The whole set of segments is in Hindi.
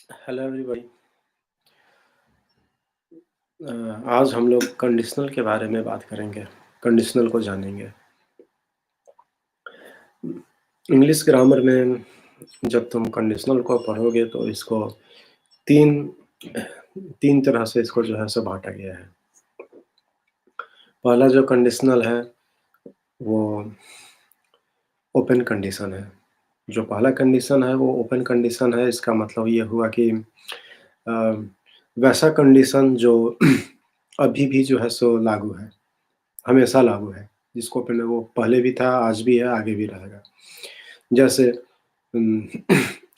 Hello everybody. आज हम लोग कंडीशनल के बारे में बात करेंगे। कंडीशनल को जानेंगे। इंग्लिश ग्रामर में जब तुम कंडीशनल को पढ़ोगे तो इसको तीन तीन तरह से इसको जो है सो बांटा गया है। पहला जो कंडीशनल है वो ओपन कंडीशन है। जो पहला कंडीशन है वो ओपन कंडीशन है। इसका मतलब ये हुआ कि अ, वैसा कंडीशन जो अभी भी जो है सो लागू है, हमेशा लागू है। जिसको पहले वो पहले भी था, आज भी है, आगे भी रहेगा। जैसे उम,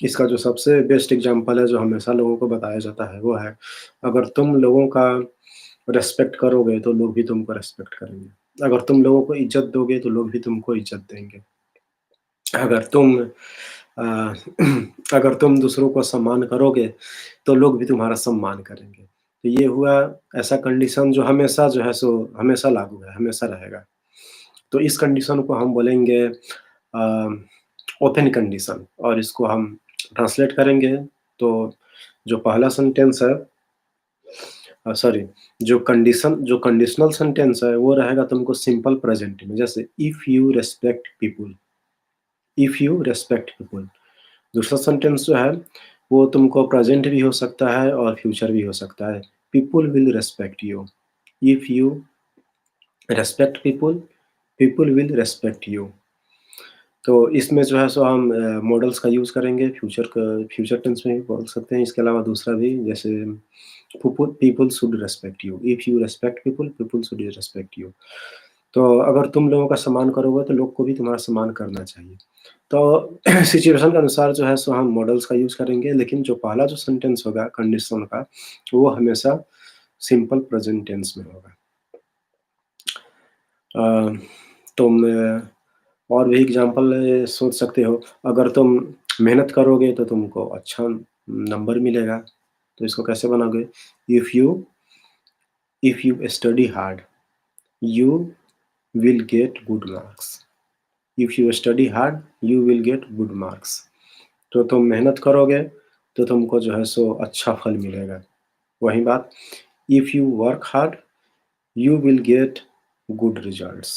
इसका जो सबसे बेस्ट एग्ज़ाम्पल है, जो हमेशा लोगों को बताया जाता है, वो है, अगर तुम लोगों का रिस्पेक्ट करोगे, तो लोग भी तुमको रिस्पेक्ट करेंगे। अगर तुम लोगों को इज़्ज़त दोगे, तो लोग भी तुमको इज़्ज़त देंगे। अगर तुम अ, अगर तुम दूसरों को सम्मान करोगे, तो लोग भी तुम्हारा सम्मान करेंगे। तो ये हुआ ऐसा कंडीशन जो हमेशा जो है सो हमेशा लागू है, हमेशा रहेगा। तो इस कंडीशन को हम बोलेंगे ओपन कंडीशन, और इसको हम ट्रांसलेट करेंगे तो जो पहला सेंटेंस है, सॉरी, जो कंडीशनल सेंटेंस है वो रहेगा तुमको सिंपल प्रेजेंट में, जैसे इफ यू रिस्पेक्ट पीपल। दूसरा सेंटेंस जो है वो तुमको प्रेजेंट भी हो सकता है और फ्यूचर भी हो सकता है। People will respect you. If you respect people, people will respect you. तो इसमें जो है सो हम मॉडल्स का यूज़ करेंगे, फ्यूचर टेंस में भी बोल सकते हैं। इसके अलावा दूसरा भी, जैसे people should respect you, if you respect people, people should respect you. तो अगर तुम लोगों का सम्मान करोगे तो लोग को भी तुम्हारा सम्मान करना चाहिए। तो सिचुएशन के अनुसार जो है सो हम मॉडल्स का यूज़ करेंगे, लेकिन जो पहला जो सेंटेंस होगा कंडीशन का, वो हमेशा सिंपल प्रेज़ेंट टेंस में होगा। अ, तुम और भी एग्ज़ाम्पल सोच सकते हो। अगर तुम मेहनत करोगे तो तुमको अच्छा नंबर मिलेगा। तो इसको कैसे बनाओगे? If you if you study hard, you will get good marks. If you study hard, you will get good marks. तो तुम मेहनत करोगे तो तुमको जो है सो अच्छा फल मिलेगा। वही बात, if you work hard, you will get good results.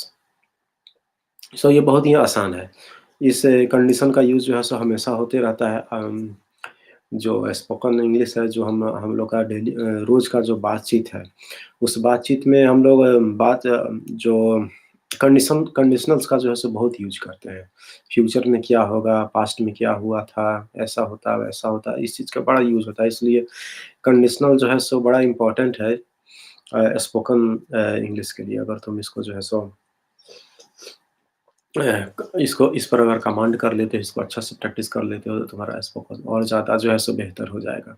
So ये बहुत ही आसान है। इस कंडीशन का यूज़ जो है सो हमेशा होते रहता है। जो स्पोकन इंग्लिश है, जो हम लोग का डेली रोज़ का जो बातचीत है, उस बातचीत में हम लोग जो कंडीशनल्स का जो है सो बहुत यूज़ करते हैं। फ्यूचर में क्या होगा, पास्ट में क्या हुआ था, ऐसा होता, वैसा होता, इस चीज़ का बड़ा यूज़ होता है। इसलिए कंडीशनल जो है सो बड़ा इम्पोर्टेंट है स्पोकन इंग्लिश के लिए। अगर तुम इसको जो है सो इसको इस पर अगर कमांड कर लेते हो, इसको अच्छा से प्रैक्टिस कर लेते हो, तो तुम्हारा स्पोकन और ज़्यादा जो है सो बेहतर हो जाएगा।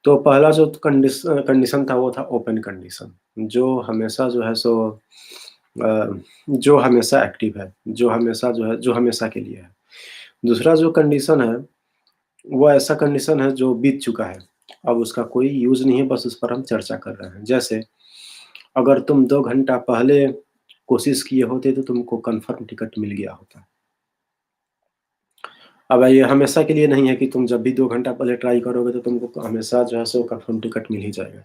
तो पहला जो कंडीशन था वो था ओपन कंडीशन, जो हमेशा जो है सो जो हमेशा एक्टिव है, जो हमेशा जो है, जो हमेशा के लिए है। दूसरा जो कंडीशन है, वो ऐसा कंडीशन है जो बीत चुका है। अब उसका कोई यूज़ नहीं है, बस उस पर हम चर्चा कर रहे हैं। जैसे अगर तुम 2 घंटा पहले कोशिश किए होते तो तुमको कन्फर्म टिकट मिल गया होता। अब ये हमेशा के लिए नहीं है कि तुम जब भी 2 घंटा पहले ट्राई करोगे तो तुमको हमेशा जो है सो कन्फर्म टिकट मिल ही जाएगा।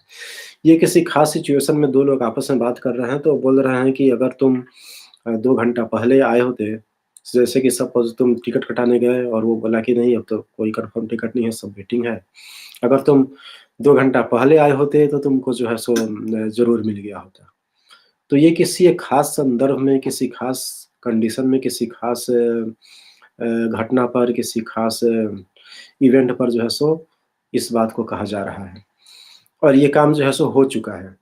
ये किसी ख़ास सिचुएशन में 2 लोग आपस में बात कर रहे हैं, तो बोल रहे हैं कि अगर तुम 2 घंटा पहले आए होते, जैसे कि सपोज़ तुम टिकट कटाने गए और वो बोला कि नहीं, अब तो कोई कन्फर्म टिकट नहीं है, सब वेटिंग है। अगर तुम 2 घंटा पहले आए होते तो तुमको जो है सो ज़रूर मिल गया होता। तो ये किसी एक ख़ास संदर्भ में, किसी ख़ास कंडीशन में, किसी ख़ास घटना पर, किसी ख़ास इवेंट पर जो है सो इस बात को कहा जा रहा है, और ये काम जो है सो हो चुका है।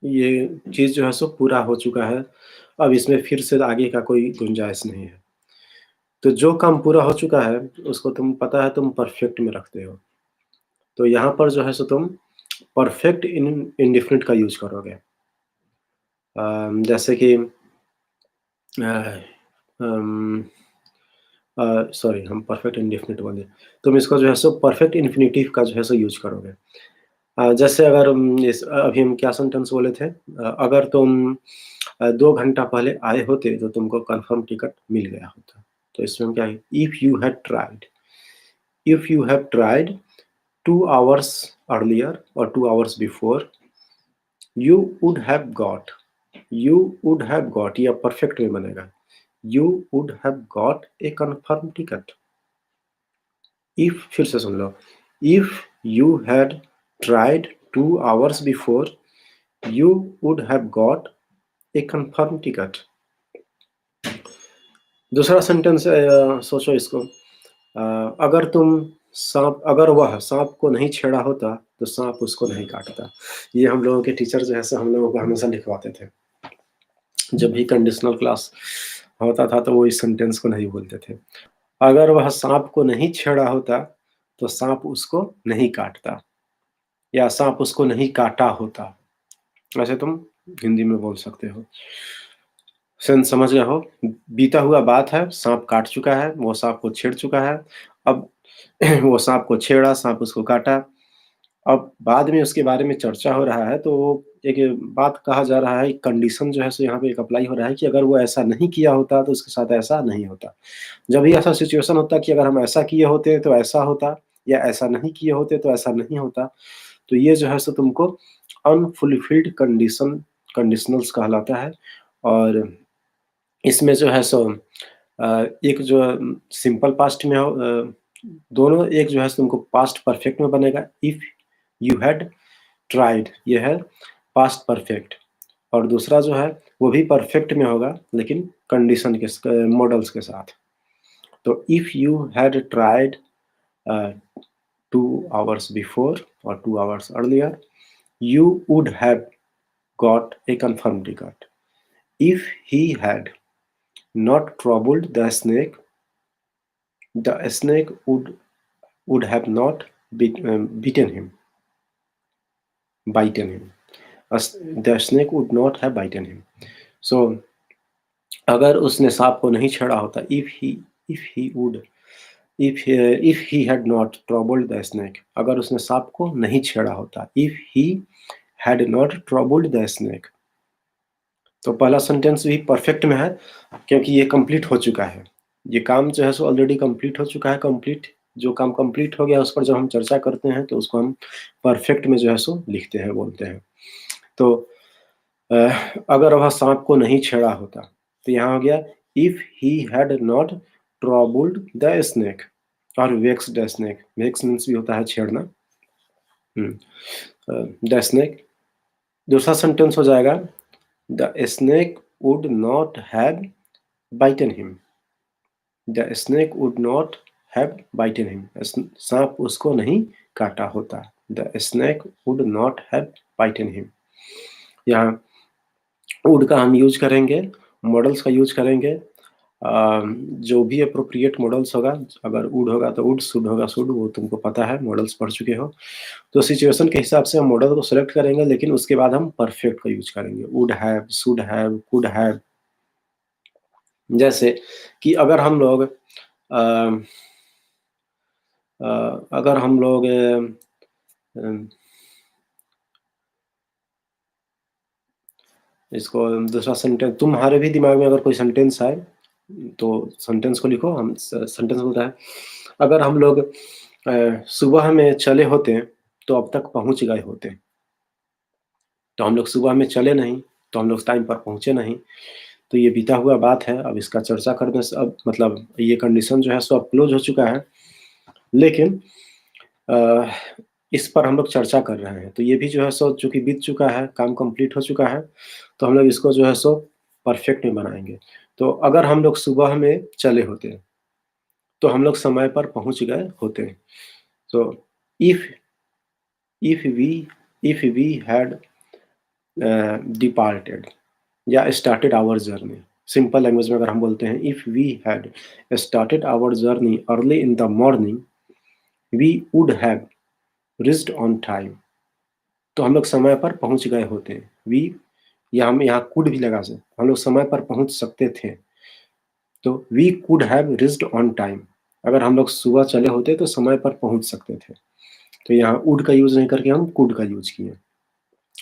ये चीज़ जो है सो पूरा हो चुका है, अब इसमें फिर से आगे का कोई गुंजाइश नहीं है। तो जो काम पूरा हो चुका है, उसको तुम पता है तुम परफेक्ट में रखते हो। तो यहाँ पर जो है सो तुम परफेक्ट इंडेफिनिट का यूज़ करोगे। जैसे कि अ, अम सॉरी, हम परफेक्ट इंडेफिनिट बोले। तुम इसको जो है सो परफेक्ट इन्फिनिटिव का जो है सो यूज़ करोगे। जैसे अगर अभी हम क्या सेंटेंस बोले थे? अगर तुम 2 घंटा पहले आए होते तो तुमको कन्फर्म टिकट मिल गया होता। तो इसमें हम क्या है, if you had tried, if you have tried 2 hours earlier और 2 hours before, you would have got, you would have got, ये परफेक्ट में बनेगा, you would have got a confirm ticket. If, फिर से सुन लो, if you had tried 2 hours before, you would have got a confirm ticket. दूसरा सेंटेंस सोचो इसको, अगर वह सांप को नहीं छेड़ा होता तो सांप उसको नहीं काटता। ये हम लोगों के टीचर जो है सो हम लोगों को हमेशा लिखवाते थे। जब भी कंडीशनल क्लास होता था तो वो इस सेंटेंस को नहीं बोलते थे। अगर वह सांप को नहीं छेड़ा होता तो सांप उसको नहीं काटता, या सांप उसको नहीं काटा होता, ऐसे तुम हिंदी में बोल सकते हो। सेंस समझ गए हो? बीता हुआ बात है, सांप काट चुका है, वो सांप को छेड़ चुका है। अब वो सांप को छेड़ा, सांप उसको काटा। अब बाद में उसके बारे में चर्चा हो रहा है, तो वो एक बात कहा जा रहा है, कंडीशन जो है सो यहाँ पे एक अप्लाई हो रहा है कि अगर वो ऐसा नहीं किया होता तो उसके साथ ऐसा नहीं होता। जब भी ऐसा सिचुएशन होता कि अगर हम ऐसा किए होते तो ऐसा होता, या ऐसा नहीं किए होते तो ऐसा नहीं होता, तो ये जो है सो तुमको अनफुलफिल्ड कंडीशनल्स कहलाता है। और इसमें जो है सो एक जो सिंपल पास्ट में हो, दोनों, एक जो है सो तुमको पास्ट परफेक्ट में बनेगा, इफ यू हैड ट्राइड, ये है पास्ट परफेक्ट। और दूसरा जो है वो भी परफेक्ट में होगा लेकिन कंडीशन के मॉडल्स के साथ। तो if you had tried 2 hours before और 2 hours earlier, you would have got a confirmed ticket. If he had not troubled the snake would have not bitten him, bitten him. The snake would not have bitten him. So, अगर उसने सांप को नहीं छेड़ा होता, if he had not troubled the snake, अगर उसने सांप को नहीं छेड़ा होता, if he had not troubled the snake, तो पहला सेंटेंस भी परफेक्ट में है क्योंकि ये कंप्लीट हो चुका है। ये काम जो है सो ऑलरेडी कंप्लीट हो चुका है। कंप्लीट, जो काम कंप्लीट हो गया उस पर जब हम चर्चा करते हैं तो उसको हम परफेक्ट में जो है सो लिखते हैं, बोलते हैं। तो अगर वह सांप को नहीं छेड़ा होता, तो यहाँ हो गया if he had not troubled the snake और vexed the snake. Vex means भी होता है छेड़ना। The snake. दूसरा सेंटेंस हो जाएगा The snake would not have bitten him. The snake would not have bitten him. सांप उसको नहीं काटा होता। The snake would not have bitten him. यहाँ would का हम यूज करेंगे, मॉडल्स का यूज करेंगे। जो भी अप्रोप्रिएट मॉडल्स होगा, अगर would होगा तो would, should होगा should, वो तुमको पता है, मॉडल्स पढ़ चुके हो। तो सिचुएशन के हिसाब से हम मॉडल को सेलेक्ट करेंगे, लेकिन उसके बाद हम परफेक्ट का यूज करेंगे। Would have, should have, could have. जैसे कि अगर हम लोग इसको दूसरा सेंटेंस, तुम्हारे भी दिमाग में अगर कोई सेंटेंस आए तो सेंटेंस को लिखो। हम सेंटेंस बोलता है, अगर हम लोग सुबह में चले होते तो अब तक पहुंच गए होते। तो हम लोग सुबह में चले नहीं, तो हम लोग टाइम पर पहुंचे नहीं। तो ये बीता हुआ बात है। अब इसका चर्चा करने से अब मतलब ये कंडीशन जो है सो अब क्लोज हो चुका है, लेकिन इस पर हम लोग चर्चा कर रहे हैं। तो ये भी जो है सो चूंकि बीत चुका है, काम कंप्लीट हो चुका है, तो हम लोग इसको जो है सो परफेक्ट में बनाएंगे। तो अगर हम लोग सुबह में चले होते तो हम लोग समय पर पहुंच गए होते। तो if we had डिपार्टेड या started our journey, simple language में अगर हम बोलते हैं, if we had started our journey early in the morning we would have reached on time. तो हम लोग समय पर पहुंच गए होते। वी, या हम यहाँ कुड भी लगा सकते, हम लोग समय पर पहुंच सकते थे। तो we could have reached on time, अगर हम लोग सुबह चले होते तो समय पर पहुंच सकते थे। तो यहाँ वुड का यूज नहीं करके हम कुड का यूज किए।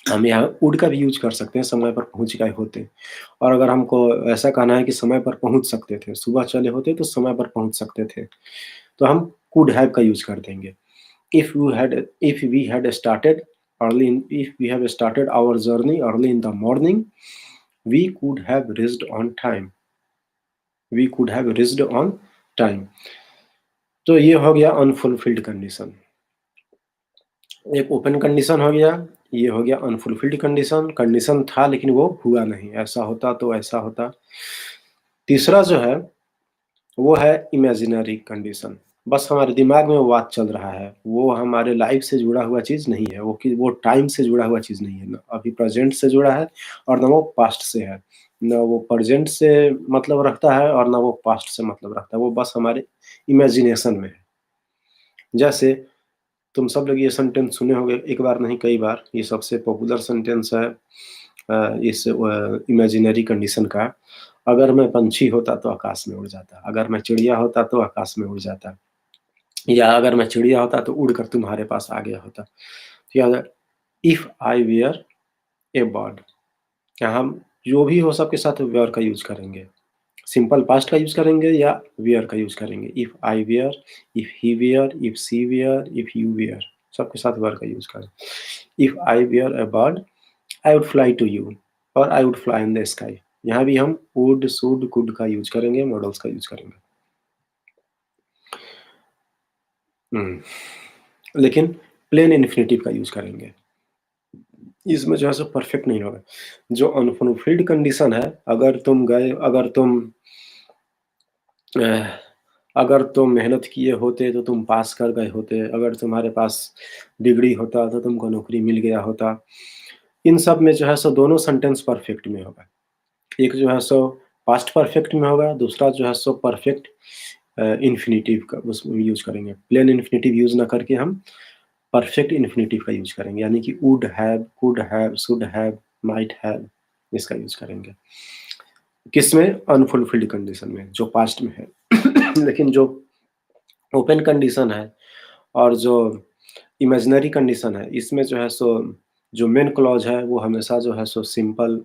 हम यहाँ वुड का भी यूज कर सकते हैं, समय पर पहुंच गए होते। और अगर हमको ऐसा कहना है कि समय पर पहुंच सकते थे, सुबह चले होते तो समय पर पहुंच सकते थे, तो हम कुड हैव का यूज़ कर देंगे। If we had started early in if we have started our journey early in the morning, we could have reached on time. We could have reached on time. तो ये हो गया अनफुलफिल्ड कंडीशन। एक ओपन कंडीशन हो गया, ये हो गया अनफुलफिल्ड कंडीशन। कंडीशन था लेकिन वो हुआ नहीं, ऐसा होता तो ऐसा होता। तीसरा जो है वो है इमेजिनरी कंडीशन। बस हमारे दिमाग में वो बात चल रहा है, वो हमारे लाइफ से जुड़ा हुआ चीज़ नहीं है, वो टाइम से जुड़ा हुआ चीज़ नहीं है, ना अभी प्रेज़ेंट से जुड़ा है और ना वो पास्ट से है। ना वो प्रेज़ेंट से मतलब रखता है और ना वो पास्ट से मतलब रखता है, वो बस हमारे इमेजिनेशन में है। जैसे तुम सब लोग ये सेंटेंस सुने होंगे, एक बार नहीं कई बार, ये सबसे पॉपुलर सेंटेंस है इस इमेजिनरी कंडीशन का। अगर मैं पंछी होता तो आकाश में उड़ जाता, अगर मैं चिड़िया होता तो आकाश में उड़ जाता, या अगर मैं चिड़िया होता तो उड़कर तुम्हारे पास आ गया होता। या if I were a bird, क्या हम जो भी हो सबके साथ वेयर का यूज़ करेंगे। सिंपल पास्ट का यूज़ करेंगे या वेयर का यूज़ करेंगे। If I were, if he were, if she were, if you were, सबके साथ वेयर का यूज़ करें। If I were a bird, I would fly to you और I would fly in the sky. यहाँ भी हम वुड, शुड, कुड का यूज़ करेंगे, मॉडल्स का यूज़ करेंगे। लेकिन प्लेन इन्फिनिटिव का यूज़ करेंगे। इसमें जो है सो परफेक्ट नहीं होगा। जो अनफुलफिल्ड कंडीशन है, अ, अगर तुम मेहनत किए होते तो तुम पास कर गए होते, अगर तुम्हारे पास डिग्री होता तो तुमको नौकरी मिल गया होता। इन सब में जो है सो दोनों सेंटेंस परफेक्ट में होगा। एक जो है सो पास्ट परफेक्ट में होगा, दूसरा जो है सो परफेक्ट इन्फिनिटिव का उसमें यूज़ करेंगे। प्लेन इन्फिनिटिव यूज़ ना करके हम परफेक्ट इन्फिनिटिव का यूज़ करेंगे, यानी कि would have, could have, should have, might have, इसका यूज़ करेंगे। किसमें? अनफुलफिल्ड कंडीशन में, जो पास्ट में है। लेकिन जो ओपन कंडीशन है और जो इमेजिनरी कंडीशन है, इसमें जो है सो जो मेन क्लॉज़ है वो हमेशा जो है सो सिंपल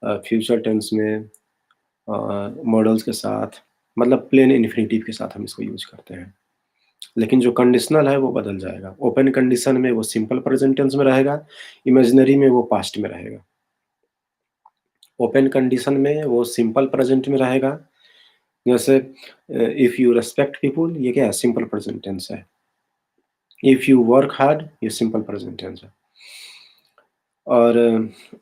फ्यूचर टेंस में मॉडल्स के साथ, मतलब प्लेन इन्फिनिटिव के साथ हम इसको यूज़ करते हैं। लेकिन जो कंडीशनल है वो बदल जाएगा। ओपन कंडीशन में वो सिंपल प्रेज़ेंट टेंस में रहेगा, इमेजिनरी में वो पास्ट में रहेगा। ओपन कंडीशन में वो सिंपल प्रेज़ेंट में रहेगा, जैसे इफ यू रिस्पेक्ट पीपल, ये क्या है? सिंपल प्रेज़ेंट टेंस है। इफ यू वर्क हार्ड, ये सिंपल प्रेज़ेंट टेंस है। और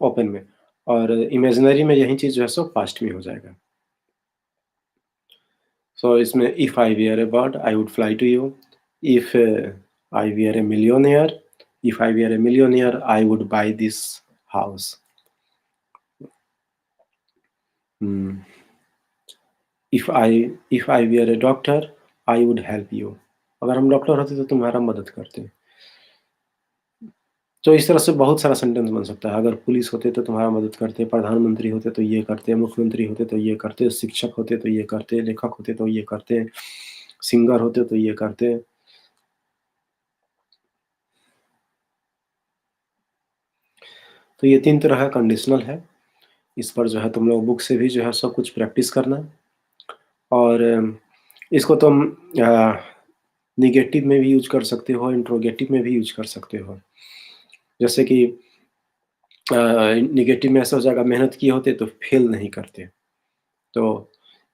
ओपन में, और इमेजिनरी में यही चीज़ जो है सो पास्ट में हो जाएगा। सो इसमें if I were a bird I would fly to you, if I were a millionaire, if I were a millionaire I would buy this house. Hmm. If I were a doctor I would help you, अगर हम डॉक्टर होते तो तुम्हारा मदद करते। तो इस तरह से बहुत सारा सेंटेंस बन सकता है। अगर पुलिस होते तो तुम्हारा मदद करते, प्रधानमंत्री होते तो ये करते, मुख्यमंत्री होते तो ये करते, शिक्षक होते तो ये करते, लेखक होते तो ये करते, सिंगर होते तो ये करते। तो ये 3 तरह का कंडीशनल है। इस पर जो है तुम लोग बुक से भी जो है सब कुछ प्रैक्टिस करना, और इसको तुम नेगेटिव में भी यूज़ कर सकते हो, इंट्रोगेटिव में भी यूज़ कर सकते हो। जैसे कि नेगेटिव में ऐसा हो जाएगा, मेहनत किए होते तो फेल नहीं करते। तो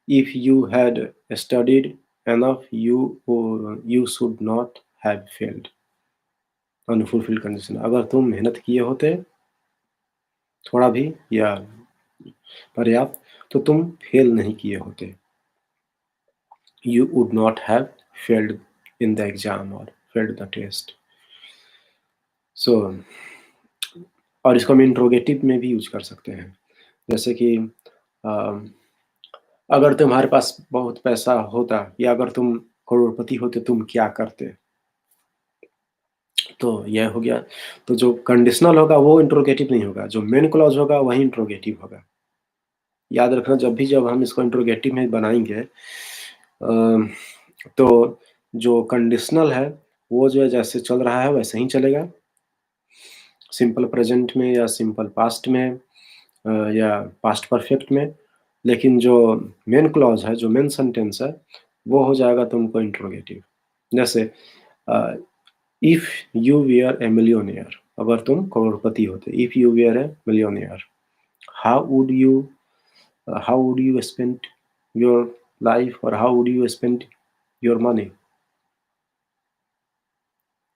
if you had studied enough you should not have failed. Unfulfilled condition, अगर तुम मेहनत किए होते थोड़ा भी या पर्याप्त, तो तुम फेल नहीं किए होते। You would not have failed in the exam और फेल्ड द टेस्ट। सो और इसको हम इंट्रोगेटिव में भी यूज़ कर सकते हैं। जैसे कि अ, अगर तुम्हारे पास बहुत पैसा होता या अगर तुम करोड़पति होते तुम क्या करते? तो यह हो गया। तो जो कंडीशनल होगा वो इंट्रोगेटिव नहीं होगा, जो मेन क्लॉज़ होगा वही इंट्रोगेटिव होगा। याद रखना, जब हम इसको इंट्रोगेटिव में बनाएँगे तो जो कंडीशनल है वो जो है जैसे चल रहा है वैसे ही चलेगा। सिंपल प्रेज़ेंट में या सिंपल पास्ट में या पास्ट परफेक्ट में। लेकिन जो मेन क्लॉज़ है, जो मेन सेंटेंस है, वो हो जाएगा तुमको इंट्रोगेटिव। जैसे if you were a millionaire, अगर तुम करोड़पति होते, if you were a millionaire, how would you how would you spend your life, और how would you spend your money,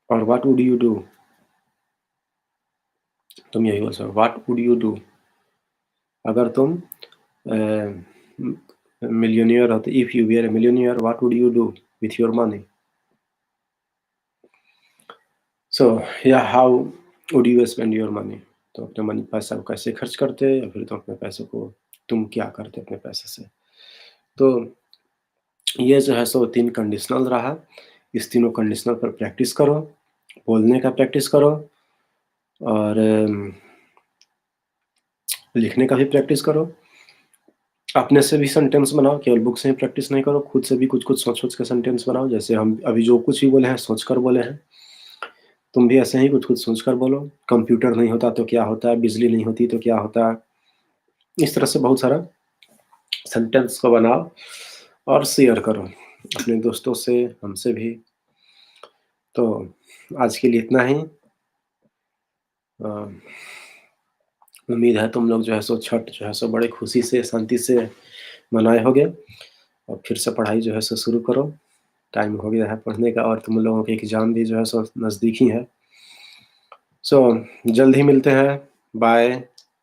और व्हाट वुड यू डू? तुम यही बोल सकते हो, व्हाट वुड यू डू अगर तुम मिलियनेयर होते, if you were a millionaire, what would you do with your money? So या how would you spend your money, तो अपने मनी पैसा को कैसे खर्च करते, या फिर तुम अपने पैसे को तुम क्या करते अपने पैसे से? तो ये जो है सो 3 कंडीशनल रहा। इस तीनों कंडीशनल पर प्रैक्टिस करो, बोलने का प्रैक्टिस करो, और लिखने का भी प्रैक्टिस करो। अपने से भी सेंटेंस बनाओ, केवल बुक से ही प्रैक्टिस नहीं करो, खुद से भी कुछ-कुछ सोच-सोच के सेंटेंस बनाओ। जैसे हम अभी जो कुछ भी बोले हैं, सोच कर बोले हैं। तुम भी ऐसे ही कुछ-कुछ सोच कर बोलो। कंप्यूटर नहीं होता तो क्या होता है, बिजली नहीं होती तो क्या होता है। इस तरह से बहुत सारा सेंटेंस को बनाओ और शेयर करो अपने दोस्तों से, हमसे भी। तो आज के लिए इतना ही। अ, उम्मीद है तुम लोग जो है सो छठ जो है सो बड़े खुशी से, शांति से मनाए होंगे, और फिर से पढ़ाई जो है सो शुरू करो। टाइम हो गया है पढ़ने का, और तुम लोगों के एग्ज़ाम भी जो है सो नज़दीक ही है। सो जल्द ही मिलते हैं। बाय।